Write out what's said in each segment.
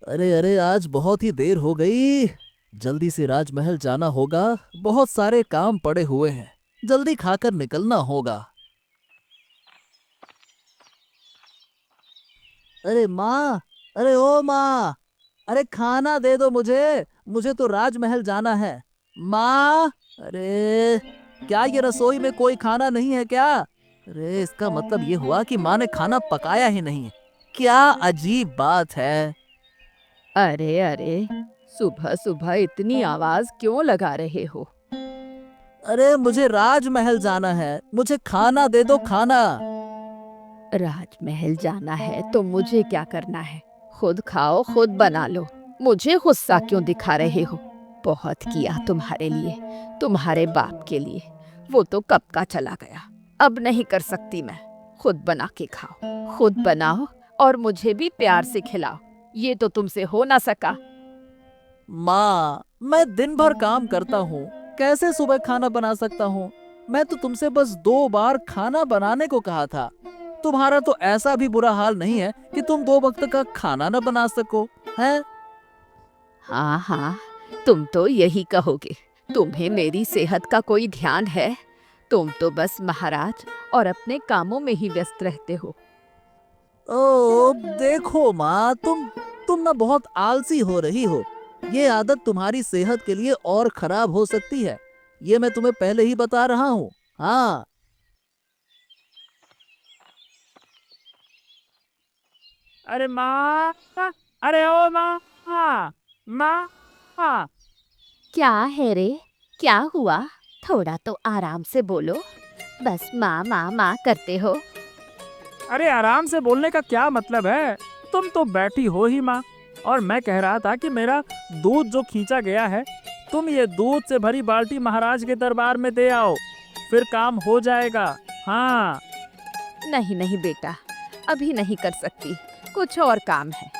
अरे अरे, आज बहुत ही देर हो गई। जल्दी से राजमहल जाना होगा। बहुत सारे काम पड़े हुए हैं। जल्दी खाकर निकलना होगा। अरे माँ, अरे ओ माँ, अरे खाना दे दो मुझे। मुझे तो राजमहल जाना है। माँ, अरे क्या ये रसोई में कोई खाना नहीं है क्या? अरे इसका मतलब ये हुआ कि माँ ने खाना पकाया ही नहीं है। क्या अजीब बात है। अरे अरे, सुबह सुबह इतनी आवाज क्यों लगा रहे हो? अरे मुझे राजमहल जाना है, मुझे खाना दे दो, खाना। राजमहल जाना है तो मुझे क्या करना है? खुद खाओ, खुद बना लो। मुझे गुस्सा क्यों दिखा रहे हो? बहुत किया तुम्हारे लिए, तुम्हारे बाप के लिए। वो तो कब का चला गया। अब नहीं कर सकती मैं। खुद बना के खाओ, खुद बनाओ और मुझे भी प्यार से खिलाओ। ये तो तुमसे हो ना सका। माँ, मैं दिन भर काम करता हूँ, कैसे सुबह खाना बना सकता हूँ? मैं तो तुमसे बस 2 बार खाना बनाने को कहा था। तुम्हारा तो ऐसा भी बुरा हाल नहीं है कि तुम 2 वक्त का खाना न बना सको, हैं? हाँ हाँ, तुम तो यही कहोगे। तुम्हें मेरी सेहत का कोई ध्यान है? तुम तो बस महाराज और अपने कामों में ही व्यस्त रहते हो। ओ देखो माँ, तुम ना बहुत आलसी हो रही हो। ये आदत तुम्हारी सेहत के लिए और खराब हो सकती है। ये मैं तुम्हें पहले ही बता रहा हूँ। हाँ। अरे माँ, अरे ओ माँ, माँ। क्या है रे? क्या हुआ? थोड़ा तो आराम से बोलो। बस माँ माँ माँ करते हो। अरे आराम से बोलने का क्या मतलब है? तुम तो बैठी हो ही माँ। और मैं कह रहा था कि मेरा दूध जो खींचा गया है, तुम ये दूध से भरी बाल्टी महाराज के दरबार में दे आओ, फिर काम हो जाएगा। हाँ। नहीं नहीं बेटा, अभी नहीं कर सकती। कुछ और काम है।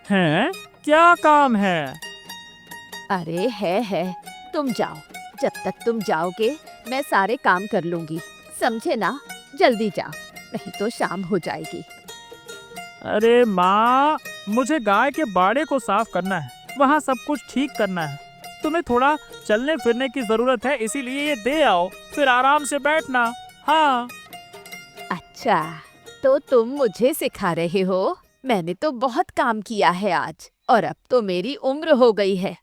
हैं? क्या काम है? अरे है। तुम जाओ। जब तक तुम जाओगे मैं सारे काम कर लूंगी। समझे ना? जल्दी जाओ, नहीं तो शाम हो जाएगी। अरे माँ, मुझे गाय के बाड़े को साफ करना है, वहाँ सब कुछ ठीक करना है। तुम्हें थोड़ा चलने फिरने की जरूरत है, इसीलिए ये दे आओ, फिर आराम से बैठना। हाँ। अच्छा, तो तुम मुझे सिखा रहे हो? मैंने तो बहुत काम किया है आज, और अब तो मेरी उम्र हो गई है।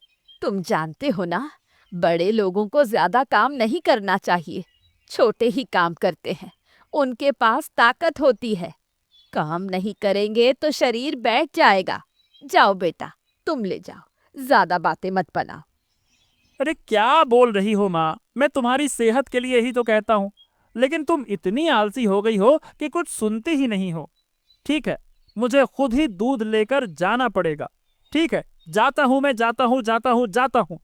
तुम जानते हो ना, बड़े लोगों को ज्यादा काम नहीं करना चाहिए। छोटे ही काम करते हैं, उनके पास ताकत होती है। काम नहीं करेंगे तो शरीर बैठ जाएगा। जाओ बेटा, तुम ले जाओ, ज्यादा बातें मत बनाओ। अरे क्या बोल रही हो माँ? मैं तुम्हारी सेहत के लिए ही तो कहता हूँ, लेकिन तुम इतनी आलसी हो गई हो कि कुछ सुनती ही नहीं हो। ठीक है, मुझे खुद ही दूध लेकर जाना पड़ेगा। ठीक है, जाता हूँ, मैं जाता हूँ, जाता हूँ, जाता हूँ।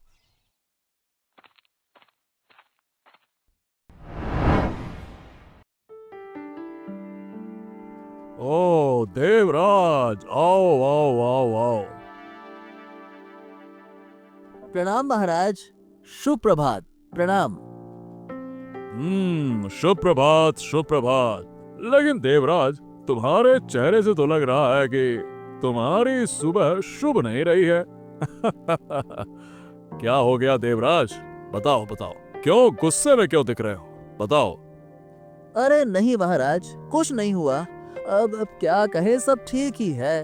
ओ देवराज, आओ आओ आओ आओ। प्रणाम महाराज। शुभ प्रभात। प्रणाम। शुभ प्रभात, शुभ प्रभात। लेकिन देवराज, तुम्हारे चेहरे से तो लग रहा है कि तुम्हारी सुबह शुभ नहीं रही है। क्या हो गया देवराज? बताओ बताओ, क्यों गुस्से में क्यों दिख रहे हो? बताओ। अरे नहीं महाराज, कुछ नहीं हुआ। अब क्या कहे, सब ठीक ही है।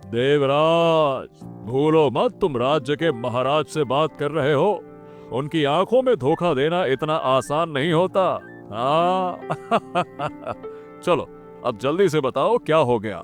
देवराज, भूलो मत तुम राज्य के महाराज से बात कर रहे हो। उनकी आंखों में धोखा देना इतना आसान नहीं होता। हाँ। चलो, अब जल्दी से बताओ क्या हो गया।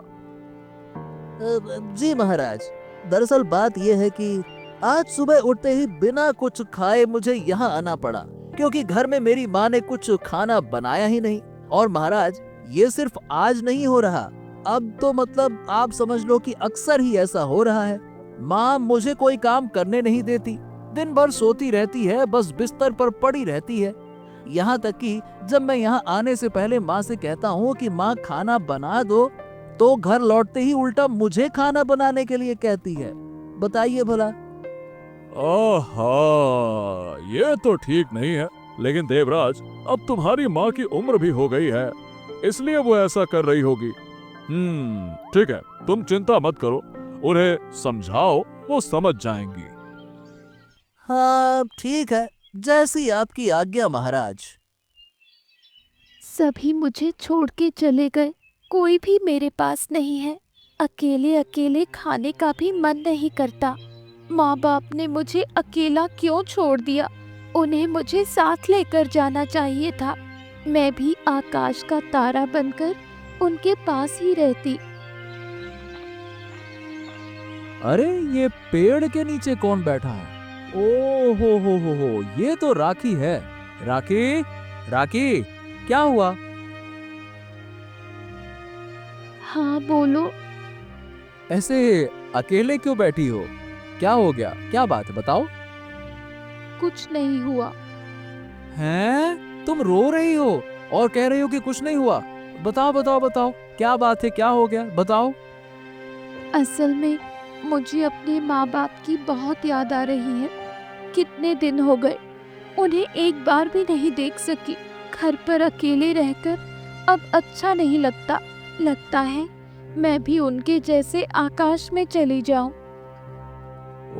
जी महाराज, दरअसल बात यह है कि आज सुबह उठते ही बिना कुछ खाए मुझे यहाँ आना पड़ा, क्योंकि घर में मेरी माँ ने कुछ खाना बनाया ही नहीं। और महाराज, ये सिर्फ आज नहीं हो रहा, अब तो मतलब आप समझ लो कि अक्सर ही ऐसा हो रहा है। माँ मुझे कोई काम करने नहीं देती, दिन भर सोती रहती है, बस बिस्तर पर पड़ी रहती है। यहाँ तक कि जब मैं यहाँ आने से पहले माँ से कहता हूँ कि माँ खाना बना दो, तो घर लौटते ही उल्टा मुझे खाना बनाने के लिए कहती है। बताइए भला। आहा, ये तो ठीक नहीं है। लेकिन देवराज, अब तुम्हारी माँ की उम्र भी हो गई है, इसलिए वो ऐसा कर रही होगी। ठीक है, तुम चिंता मत करो। उन्हें समझाओ, वो समझ जाएंगी। हाँ ठीक है, जैसी आपकी आज्ञा महाराज। सभी मुझे छोड़ के चले गए, कोई भी मेरे पास नहीं है। अकेले अकेले खाने का भी मन नहीं करता। माँ बाप ने मुझे अकेला क्यों छोड़ दिया? उन्हें मुझे साथ लेकर जाना चाहिए था। मैं भी आकाश का तारा बनकर उनके पास ही रहती। अरे ये पेड़ के नीचे कौन बैठा है? ओ हो, ये तो राखी है। राखी, राखी, क्या हुआ? हाँ बोलो। ऐसे अकेले क्यों बैठी हो? क्या हो गया? क्या बात है, बताओ। कुछ नहीं हुआ। हैं? तुम रो रही हो और कह रही हो कि कुछ नहीं हुआ? बताओ बताओ बताओ, क्या बात है, क्या हो गया, बताओ। असल में मुझे अपने माँ बाप की बहुत याद आ रही है। कितने दिन हो गए, उन्हें एक बार भी नहीं देख सकी। घर पर अकेले रहकर अब अच्छा नहीं लगता। लगता है मैं भी उनके जैसे आकाश में चली जाऊं।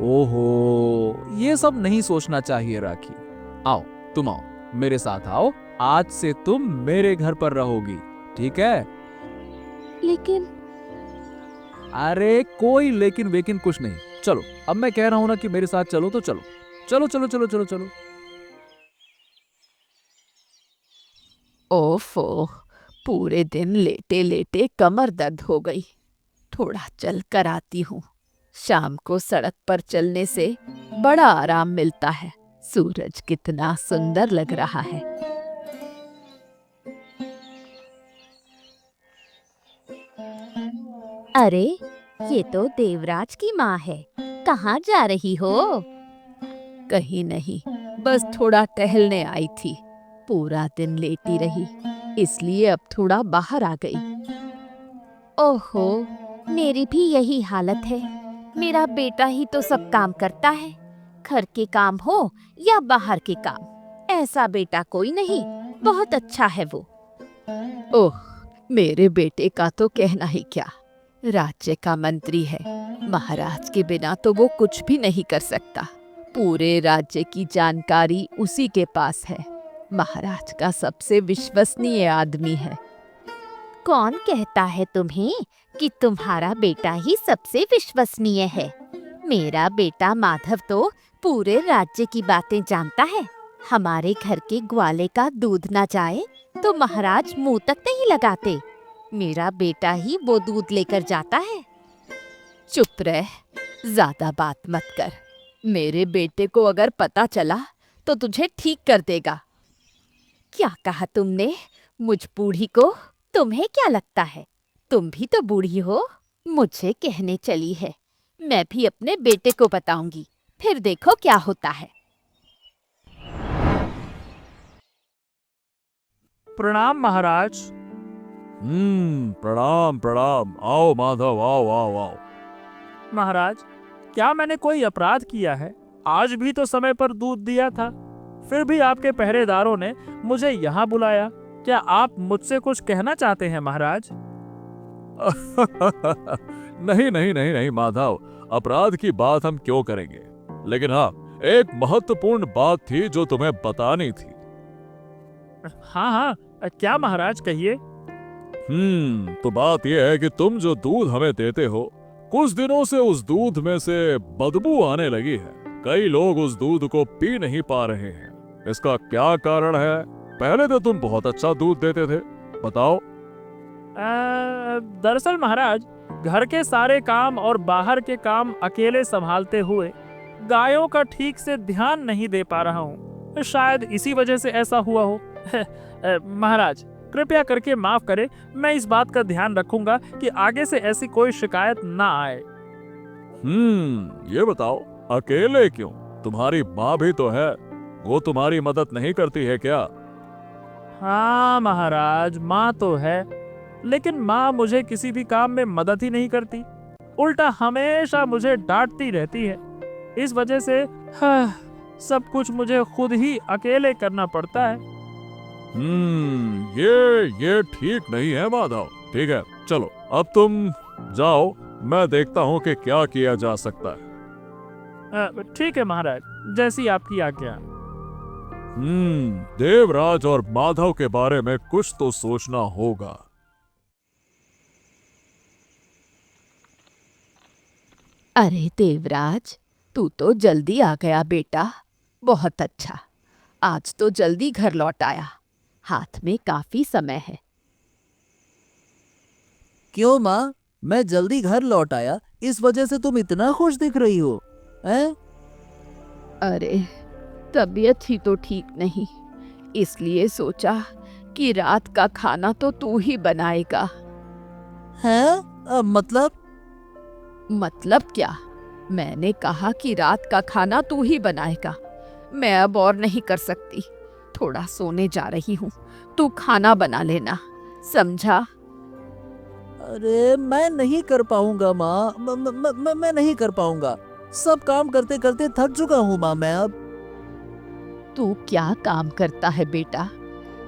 ओहो, ये सब नहीं सोचना चाहिए राखी। आओ, तुम आओ, मेरे साथ आओ। आज से तुम मेरे घर पर रहोगी, ठीक है? लेकिन अरे कोई लेकिन वेकिन कुछ नहीं। चलो, अब मैं कह रहा हूं ना कि मेरे साथ चलो तो चलो। चलो चलो चलो चलो चलो। ओफो, पूरे दिन लेटे लेटे कमर दर्द हो गई। थोड़ा चल कर आती हूँ। शाम को सड़क पर चलने से बड़ा आराम मिलता है। सूरज कितना सुंदर लग रहा है। अरे, ये तो देवराज की माँ है। कहाँ जा रही हो? कहीं नहीं, बस थोड़ा टहलने आई थी। पूरा दिन लेटी रही, इसलिए अब थोड़ा बाहर आ गई। ओहो, मेरी भी यही हालत है। मेरा बेटा ही तो सब काम करता है, घर के काम हो या बाहर के काम। ऐसा बेटा कोई नहीं, बहुत अच्छा है वो। ओह, मेरे बेटे का तो कहना ही क्या। राज्य का मंत्री है, महाराज के बिना तो वो कुछ भी नहीं कर सकता। पूरे राज्य की जानकारी उसी के पास है। महाराज का सबसे विश्वसनीय आदमी है। कौन कहता है तुम्हें कि तुम्हारा बेटा ही सबसे विश्वसनीय है? मेरा बेटा माधव तो पूरे राज्य की बातें जानता है। हमारे घर के ग्वाले का दूध ना जाए तो महाराज मुंह तक नहीं लगाते। मेरा बेटा ही वो दूध लेकर जाता है। चुप रह, ज्यादा बात मत कर। मेरे बेटे को अगर पता चला तो तुझे ठीक कर देगा। क्या कहा तुमने? मुझ बूढ़ी को? तुम्हें क्या लगता है, तुम भी तो बूढ़ी हो? मुझे कहने चली है। मैं भी अपने बेटे को बताऊंगी, फिर देखो क्या होता है। प्रणाम महाराज। प्रणाम प्रणाम। आओ माधव, आओ आओ आओ। महाराज, क्या मैंने कोई अपराध किया है? आज भी तो समय पर दूध दिया था, फिर भी आपके पहरेदारों ने मुझे यहाँ बुलाया। क्या आप मुझसे कुछ कहना चाहते हैं महाराज? नहीं नहीं नहीं नहीं माधव, अपराध की बात हम क्यों करेंगे। लेकिन हाँ, एक महत्वपूर्ण बात थी जो तुम्हें बतानी थी। हाँ हाँ, क्या महाराज, कहिए। तो बात यह है कि तुम जो दूध हमें देते हो, कुछ दिनों से उस दूध में से बदबू आने लगी है। कई लोग उस दूध को पी नहीं पा रहे हैं। इसका क्या कारण है? पहले तो तुम बहुत अच्छा दूध देते थे, बताओ। दरअसल महाराज, घर के सारे काम और बाहर के काम अकेले संभालते हुए गायों का ठीक से ध्यान नहीं दे पा रहा हूँ। शायद इसी वजह से ऐसा हुआ हो। महाराज, कृपया करके माफ करें। मैं इस बात का ध्यान रखूंगा कि आगे से ऐसी कोई शिकायत ना आए। ये बताओ, अकेले क्यों? तुम्हारी माँ भी तो है, वो तुम्हारी मदद नहीं करती है क्या? हाँ महाराज, माँ तो है, लेकिन माँ मुझे किसी भी काम में मदद ही नहीं करती। उल्टा हमेशा मुझे डांटती रहती है। इस वजह से सब कुछ मुझे खुद ही अकेले करना पड़ता है। ये ठीक नहीं है माधव। ठीक है, चलो अब तुम जाओ, मैं देखता हूँ कि क्या किया जा सकता है। ठीक है महाराज, जैसी आपकी आज्ञा। देवराज और माधव के बारे में कुछ तो सोचना होगा। अरे देवराज, तू तो जल्दी आ गया बेटा। बहुत अच्छा, आज तो जल्दी घर लौट आया। हाथ में काफी समय है। क्यों माँ, मैं जल्दी घर लौट आया, इस वजह से तुम इतना खुश दिख रही हो हैं? अरे तबीयत ही तो ठीक नहीं, इसलिए सोचा कि रात का खाना तो तू ही बनाएगा। हैं? मतलब क्या? मैंने कहा कि रात का खाना तू ही बनाएगा। मैं अब और नहीं कर सकती, थोड़ा सोने जा रही हूँ। तू खाना बना लेना, समझा? अरे मैं नहीं कर पाऊंगा माँ, मैं नहीं कर पाऊंगा। सब काम करते करते थक चुका हूँ माँ मैं अब। तू क्या काम करता है बेटा?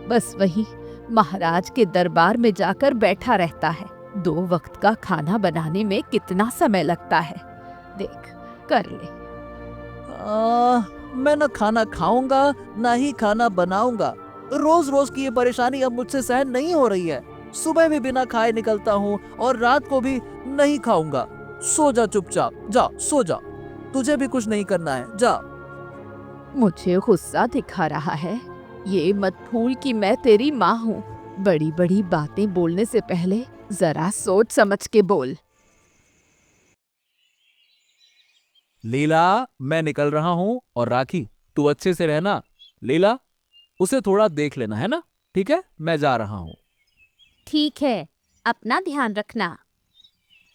बस वही महाराज के दरबार में जाकर बैठा रहता है। 2 वक्त का खाना बनाने में कितना समय लगता है, देख कर ले। मैं न खाना खाऊंगा ना ही खाना बनाऊंगा। रोज रोज की ये परेशानी अब मुझसे सहन नहीं हो रही है। सुबह भी बिना खाए निकलता हूँ और रात को भी नहीं खाऊंगा। सो जा चुपचाप, जा सो जा, तुझे भी कुछ नहीं करना है, जा। मुझे गुस्सा दिखा रहा है? ये मत भूल कि मैं तेरी माँ हूँ। बड़ी बड़ी बातें बोलने से पहले जरा सोच समझ के बोल। लीला, मैं निकल रहा हूँ, और राखी तू अच्छे से रहना। लीला, उसे थोड़ा देख लेना, है ना? ठीक है, मैं जा रहा हूँ। ठीक है, अपना ध्यान रखना।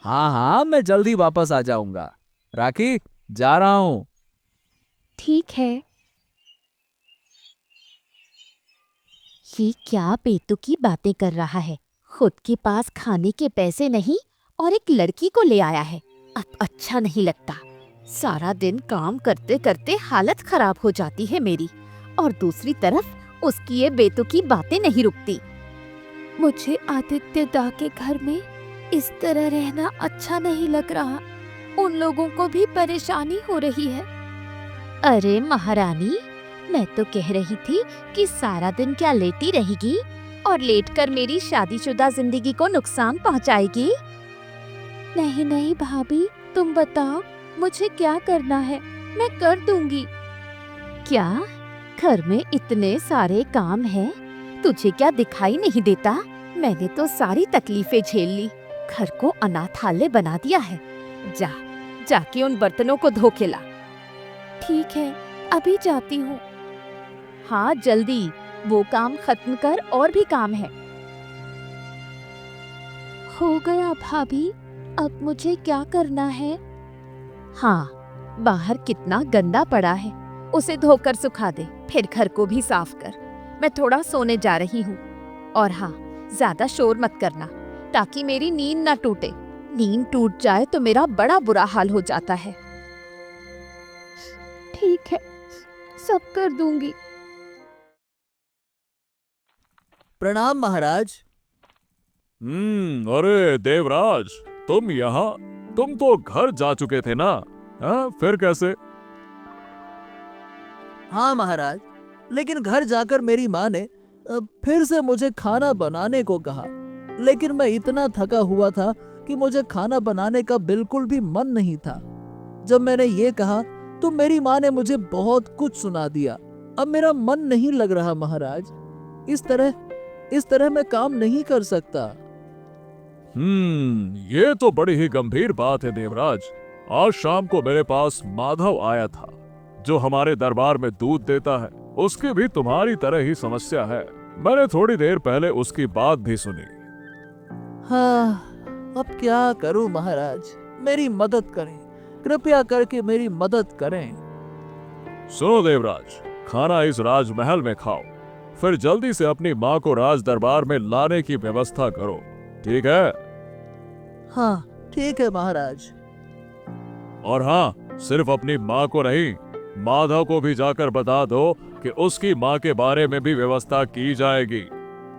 हाँ हाँ, मैं जल्दी वापस आ जाऊंगा। राखी, जा रहा हूँ। ठीक है। ये क्या बेतुकी बातें कर रहा है? खुद के पास खाने के पैसे नहीं और एक लड़की को ले आया है। अब अच्छा नहीं लगता। सारा दिन काम करते करते हालत खराब हो जाती है मेरी, और दूसरी तरफ उसकी ये बेतुकी बातें नहीं रुकती। मुझे आदित्य दा के घर में इस तरह रहना अच्छा नहीं लग रहा। उन लोगों को भी परेशानी हो रही है। अरे महारानी, मैं तो कह रही थी कि सारा दिन क्या लेटी रहेगी और लेटकर मेरी शादीशुदा जिंदगी को नुकसान पहुंचाएगी? नहीं नहीं भाभी, तुम बताओ मुझे क्या करना है, मैं कर दूंगी। क्या घर में इतने सारे काम हैं, तुझे क्या दिखाई नहीं देता? मैंने तो सारी तकलीफें झेल ली, घर को अनाथालय बना दिया है। जाके उन बर्तनों को धो के ला। ठीक है, अभी जाती हूँ। हाँ जल्दी, वो काम खत्म कर, और भी काम है। हो गया भाभी, अब मुझे क्या करना है? हाँ, बाहर कितना गंदा पड़ा है, उसे धोकर सुखा दे, फिर घर को भी साफ कर। मैं थोड़ा सोने जा रही हूँ। और हाँ, ज्यादा शोर मत करना ताकि मेरी नींद ना टूटे। नींद टूट जाए तो मेरा बड़ा बुरा हाल हो जाता है। ठीक है, सब कर दूंगी। प्रणाम महाराज। अरे देवराज, तुम यहाँ? तुम तो घर जा चुके थे ना? हाँ, फिर कैसे? हाँ महाराज, लेकिन घर जाकर मेरी माँ ने फिर से मुझे खाना बनाने को कहा। लेकिन मैं इतना थका हुआ था कि मुझे खाना बनाने का बिल्कुल भी मन नहीं था। जब मैंने ये कहा तो मेरी माँ ने मुझे बहुत कुछ सुना दिया। अब मेरा मन नहीं लग रहा महाराज। इस तरह मैं काम नहीं कर सकता। ये तो बड़ी ही गंभीर बात है देवराज। आज शाम को मेरे पास माधव आया था, जो हमारे दरबार में दूध देता है। उसकी भी तुम्हारी तरह ही समस्या है। मैंने थोड़ी देर पहले उसकी बात भी सुनी। हाँ, अब क्या करूं महाराज, मेरी मदद करें, कृपया करके मेरी मदद करें। सुनो देवराज, खाना इस राजमहल में खाओ, फिर जल्दी से अपनी माँ को राज दरबार में लाने की व्यवस्था करो, ठीक है? हाँ ठीक है महाराज। और हाँ, सिर्फ अपनी माँ को नहीं, माधव को भी जाकर बता दो कि उसकी माँ के बारे में भी व्यवस्था की जाएगी।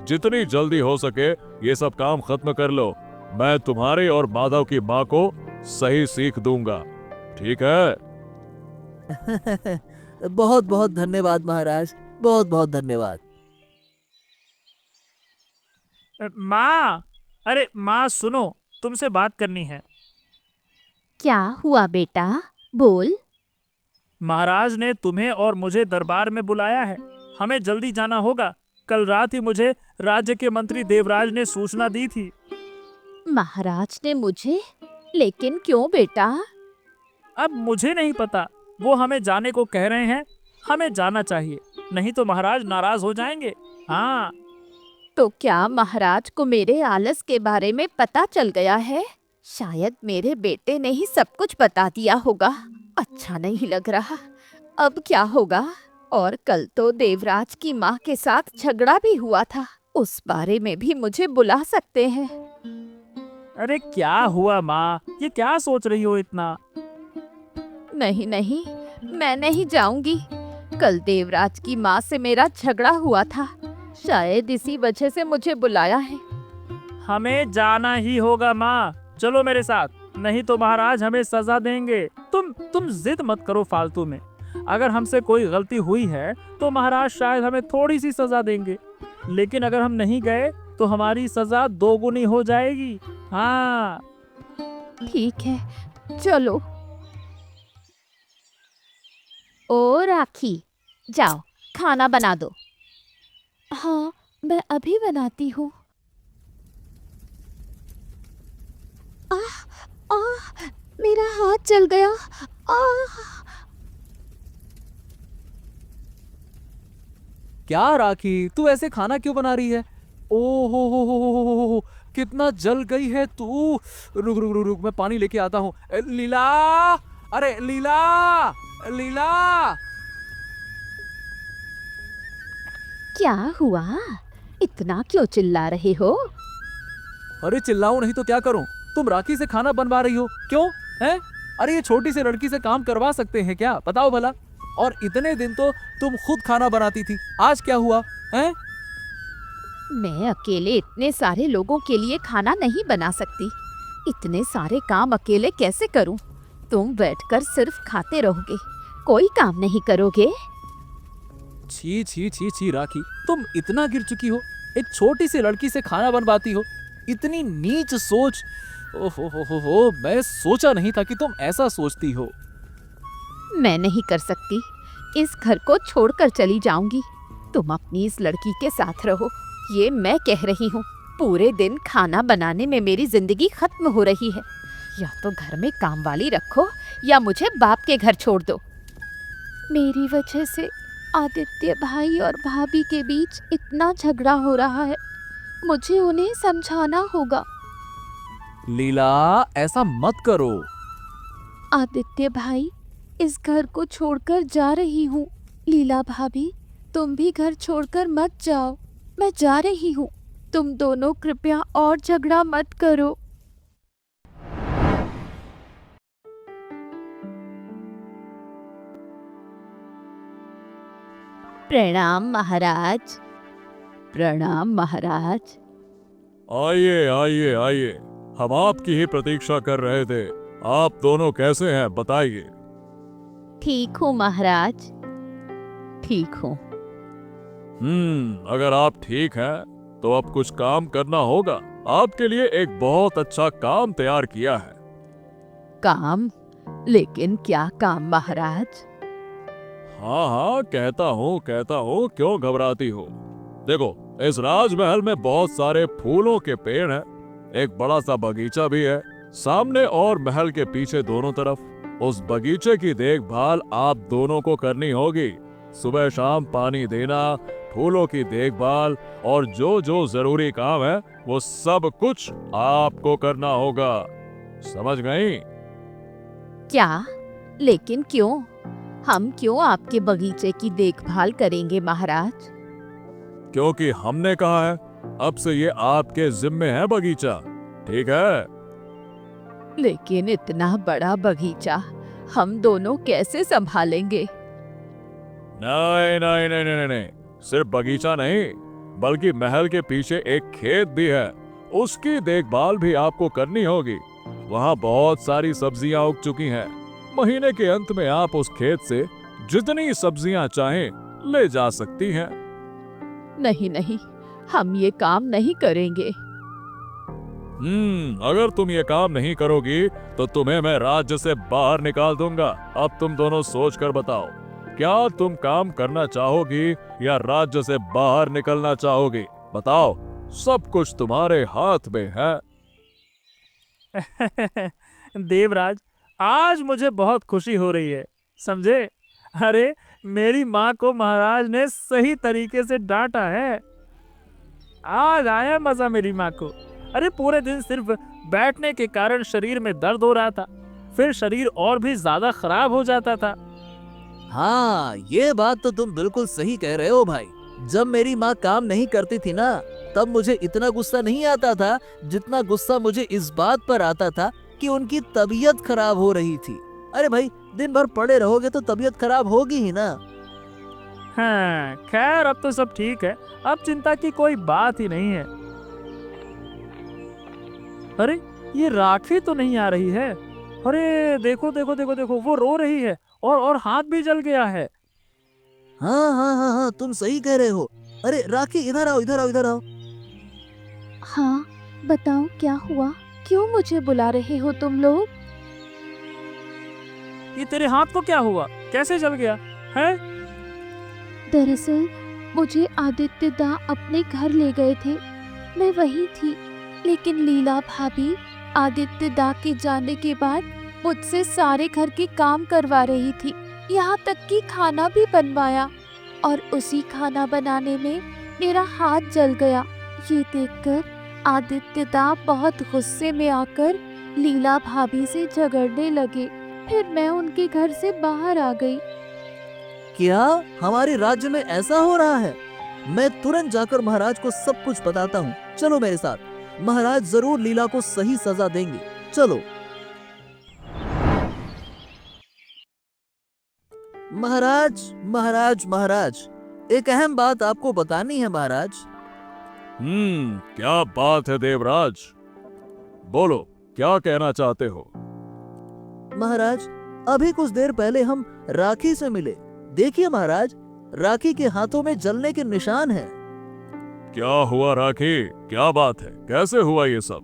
जितनी जल्दी हो सके ये सब काम खत्म कर लो, मैं तुम्हारे और माधव की माँ को सही सीख दूंगा। ठीक है? बहुत बहुत धन्यवाद महाराज, बहुत बहुत धन्यवाद। माँ, अरे माँ सुनो, तुमसे बात करनी है। क्या हुआ बेटा? बोल। महाराज ने तुम्हें और मुझे दरबार में बुलाया है। हमें जल्दी जाना होगा। कल रात ही मुझे राज्य के मंत्री देवराज ने सूचना दी थी। महाराज ने मुझे? लेकिन क्यों बेटा? अब मुझे नहीं पता, वो हमें जाने को कह रहे हैं। हमें जाना चाहिए, नहीं तो महाराज नाराज हो जाएंगे। हाँ। तो क्या महाराज को मेरे आलस के बारे में पता चल गया है? शायद मेरे बेटे ने ही सब कुछ बता दिया होगा। अच्छा नहीं लग रहा। अब क्या होगा? और कल तो देवराज की माँ के साथ झगड़ा भी हुआ था, उस बारे में भी मुझे बुला सकते हैं। अरे क्या हुआ माँ, ये क्या सोच रही हो इतना? नहीं नहीं, मैं नहीं जाऊंगी। कल देवराज की माँ से मेरा झगड़ा हुआ था, शायद इसी वजह से मुझे बुलाया है। हमें जाना ही होगा माँ, चलो मेरे साथ, नहीं तो महाराज हमें सजा देंगे। तुम जिद मत करो फालतू में। अगर हमसे कोई गलती हुई है तो महाराज शायद हमें थोड़ी सी सजा देंगे, लेकिन अगर हम नहीं गए तो हमारी सजा दोगुनी हो जाएगी। हाँ। ठीक है, चलो। ओ राखी, जाओ खाना बना दो। हाँ, मैं अभी बनाती हूँ। आह, आह, मेरा हाथ जल गया। आह। क्या राखी, तू ऐसे खाना क्यों बना रही है? ओ हो, कितना जल गई है तू। रुक रुक रुक रुक, मैं पानी लेके आता हूँ। लीला, अरे लीला, लीला। क्या हुआ? इतना क्यों चिल्ला रहे हो? अरे चिल्लाऊं नहीं तो क्या करूं? तुम राखी से खाना बनवा रही हो, क्यों? हैं? अरे ये छोटी सी लड़की से काम करवा सकते हैं क्या? बताओ भला। और इतने दिन तो तुम खुद खाना बनाती थी, आज क्या हुआ? हैं? मैं अकेले इतने सारे लोगों के लिए खाना नहीं बना सकती। इतने सारे काम अकेले कैसे करूं? तुम बैठकर सिर्फ खाते रहोगे, कोई काम नहीं करोगे। छी छी छी छी राखी, तुम इतना गिर चुकी हो, एक छोटी सी लड़की से खाना बनवाती हो। इतनी नीच सोच। ओहो हो, मैं सोचा नहीं था कि तुम ऐसा सोचती हो। मैं नहीं कर सकती, इस घर को छोड़कर चली जाऊंगी। तुम अपनी इस लड़की के साथ रहो, ये मैं कह रही हूँ। पूरे दिन खाना बनाने में मेरी जिंदगी खत्म हो रही है। या तो घर में काम वाली रखो या मुझे बाप के घर छोड़ दो। मेरी वजह से आदित्य भाई और भाभी के बीच इतना झगड़ा हो रहा है, मुझे उन्हें समझाना होगा। लीला, ऐसा मत करो। आदित्य भाई, इस घर को छोड़कर जा रही हूँ। लीला भाभी, तुम भी घर छोड़कर मत जाओ, मैं जा रही हूँ। तुम दोनों कृपया और झगड़ा मत करो। प्रणाम महाराज। प्रणाम महाराज। आइए आइए आइए, हम आपकी ही प्रतीक्षा कर रहे थे। आप दोनों कैसे हैं, बताइए। ठीक हूँ महाराज, ठीक हूँ। अगर आप ठीक हैं तो अब कुछ काम करना होगा। आपके लिए एक बहुत अच्छा काम तैयार किया है। काम? लेकिन क्या काम महाराज? हाँ हाँ, कहता हूँ, क्यों घबराती हो? देखो, इस राजमहल में बहुत सारे फूलों के पेड़ हैं, एक बड़ा सा बगीचा भी है, सामने और महल के पीछे दोनों तरफ। उस बगीचे की देखभाल आप दोनों को करनी होगी। सुबह शाम पानी देना, फूलों की देखभाल और जो जो जरूरी काम है वो सब कुछ आपको करना होगा। समझ गई? क्या? लेकिन क्यों? हम क्यों आपके बगीचे की देखभाल करेंगे महाराज? क्योंकि हमने कहा है, अब से ये आपके जिम्मे है बगीचा, ठीक है? लेकिन इतना बड़ा बगीचा हम दोनों कैसे संभालेंगे? नहीं नहीं नहीं नहीं नहीं, सिर्फ बगीचा नहीं, बल्कि महल के पीछे एक खेत भी है। उसकी देखभाल भी आपको करनी होगी। वहाँ बहुत सारी सब्जियां उग चुकी हैं। महीने के अंत में आप उस खेत से जितनी सब्जियां चाहें ले जा सकती हैं। नहीं नहीं, हम ये काम नहीं करेंगे। अगर तुम ये काम नहीं करोगी तो तुम्हें मैं राज्य से बाहर निकाल दूंगा। अब तुम दोनों सोच कर बताओ, क्या तुम काम करना चाहोगी या राज्य से बाहर निकलना चाहोगी? बताओ, सब कुछ तुम्हारे हाथ में है। देवराज, आज मुझे बहुत खुशी हो रही है, समझे? अरे, मेरी माँ को महाराज ने सही तरीके से डांटा है। आज आया मजा मेरी माँ को। अरे, पूरे दिन सिर्फ बैठने के कारण शरीर में दर्द हो रहा था, फिर शरीर और भी ज्यादा खराब हो जाता था। हाँ, ये बात तो तुम बिल्कुल सही कह रहे हो भाई। जब मेरी माँ काम नहीं करती थी ना, तब मुझे इतना गुस्सा नहीं आता था जितना गुस्सा मुझे इस बात पर आता था कि उनकी तबीयत खराब हो रही थी। अरे भाई, दिन भर पड़े रहोगे तो तबीयत खराब होगी ही ना। हाँ, खैर अब तो सब ठीक है, अब चिंता की कोई बात ही नहीं है। अरे, ये राखी तो नहीं आ रही है। अरे देखो देखो देखो देखो, वो रो रही है और हाथ भी जल गया है। हाँ हाँ हाँ हाँ, तुम सही कह रहे हो। अरे राखी, इधर आओ इधर आओ इधर आओ। हाँ, बताओ क्या हुआ? क्यों मुझे बुला रहे हो तुम लोग? ये तेरे हाथ को क्या हुआ? कैसे जल गया है? दरअसल मुझे आदित्य दा अपने घर ले गए थे, मैं वहीं थी, लेकिन लीला भाभी आदित्य दा के जाने के बाद मुझसे सारे घर के काम करवा रही थी, यहाँ तक कि खाना भी बनवाया, और उसी खाना बनाने में मेरा हाथ जल गया। ये देखकर आदित्य दा बहुत गुस्से में आकर लीला भाभी से झगड़ने लगे। फिर मैं उनके घर से बाहर आ गई। क्या हमारे राज्य में ऐसा हो रहा है? मैं तुरंत जाकर महाराज को सब कुछ बताता हूँ। चलो मेरे साथ, महाराज जरूर लीला को सही सजा देंगे। चलो। महाराज महाराज महाराज, एक अहम बात आपको बतानी है महाराज। क्या बात है देवराज? बोलो, क्या कहना चाहते हो? महाराज, अभी कुछ देर पहले हम राखी से मिले। देखिए महाराज, राखी के हाथों में जलने के निशान हैं। क्या हुआ राखी? क्या बात है? कैसे हुआ ये सब?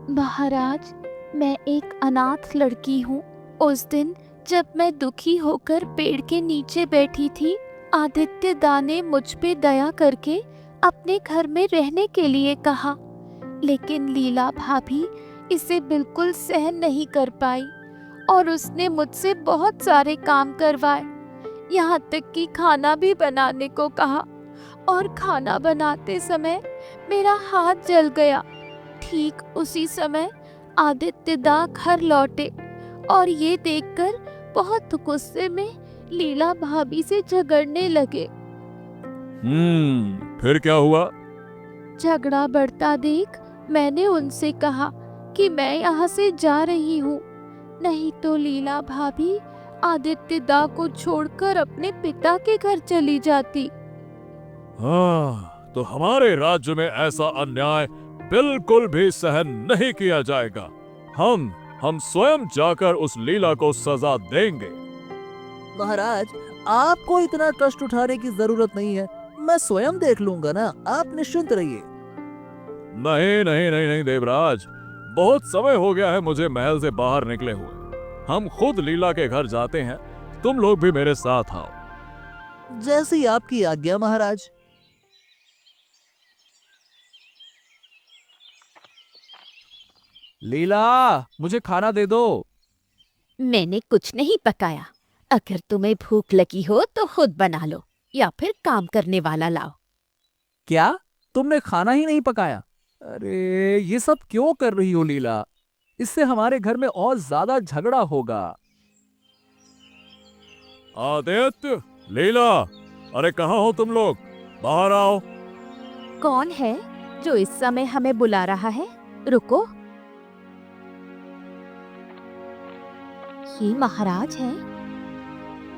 महाराज, मैं एक अनाथ लड़की हूँ। उस दिन जब मैं दुखी होकर पेड़ के नीचे बैठी थी, आदित्य दा ने मुझ पे दया करके अपने घर में रहने के लिए कहा, लेकिन लीला भाभी इसे बिल्कुल सहन नहीं कर पाई और उसने मुझसे बहुत सारे काम करवाए, यहाँ तक कि खाना भी बनाने को कहा, और खाना बनाते समय मेरा हाथ जल गया। ठीक उसी समय आदित्य दा घर लौटे और ये देखकर बहुत गुस्से में लीला भाभी से झगड़ने लगे। फिर क्या हुआ? झगड़ा बढ़ता देख मैंने उनसे कहा कि मैं यहाँ से जा रही हूँ, नहीं तो लीला भाभी आदित्य दा को छोड़कर अपने पिता के घर चली जाती। तो हमारे राज्य में ऐसा अन्याय बिल्कुल भी सहन नहीं किया जाएगा। हम स्वयं जाकर उस लीला को सजा देंगे। महाराज, आपको इतना कष्ट उठाने की जरूरत नहीं है, मैं स्वयं देख लूंगा ना, आप निश्चिंत रहिए। नहीं नहीं नहीं नहीं देवराज, बहुत समय हो गया है मुझे महल से बाहर निकले हुए। हम खुद लीला के घर जाते हैं, तुम लोग भी मेरे साथ आओ। जैसी आपकी आज्ञा महाराज। लीला, मुझे खाना दे दो। मैंने कुछ नहीं पकाया। अगर तुम्हें भूख लगी हो तो खुद बना लो या फिर काम करने वाला लाओ। क्या तुमने खाना ही नहीं पकाया? अरे ये सब क्यों कर रही हो लीला? इससे हमारे घर में और ज्यादा झगड़ा होगा। आदित्य, लीला, अरे कहाँ हो तुम लोग? बाहर आओ। कौन है जो इस समय हमें बुला रहा है? रुको, ये महाराज है।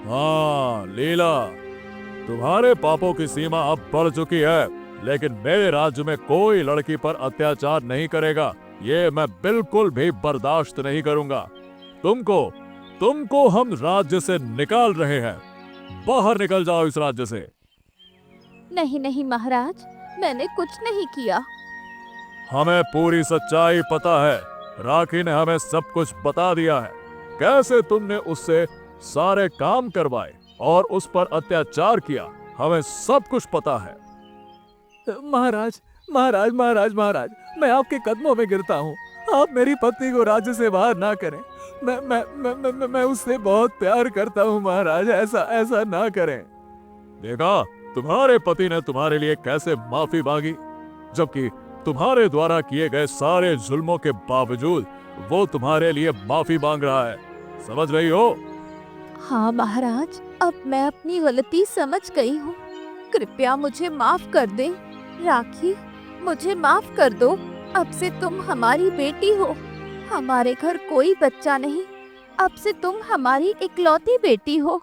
हाँ लीला, तुम्हारे पापों की सीमा अब बढ़ चुकी है। लेकिन मेरे राज्य में कोई लड़की पर अत्याचार नहीं करेगा। ये मैं बिल्कुल भी बर्दाश्त नहीं करूंगा। तुमको हम राज्य से निकाल रहे हैं। बाहर निकल जाओ इस राज्य से। नहीं नहीं महाराज, मैंने कुछ नहीं किया। हमें पूरी सच्चाई पता है। राखी ने हमें सब कुछ बता दिया है। कैसे तुमने उससे सारे काम करवाए और उस पर अत्याचार किया, हमें सब कुछ पता है। महाराज महाराज महाराज महाराज, मैं आपके कदमों में गिरता हूँ। आप मेरी पत्नी को राज्य से बाहर ना करें। मैं उससे बहुत प्यार करता हूँ महाराज, ऐसा ना करें। देखा तुम्हारे पति ने तुम्हारे लिए कैसे माफी मांगी, जबकि तुम्हारे द्वारा किए गए सारे जुल्मों के बावजूद वो तुम्हारे लिए माफी मांग रहा है। समझ रही हो? हाँ महाराज, अब मैं अपनी गलती समझ गई हूँ। कृपया मुझे माफ कर दे। राखी, मुझे माफ कर दो। अब से तुम हमारी बेटी हो। हमारे घर कोई बच्चा नहीं, अब से तुम हमारी इकलौती बेटी हो।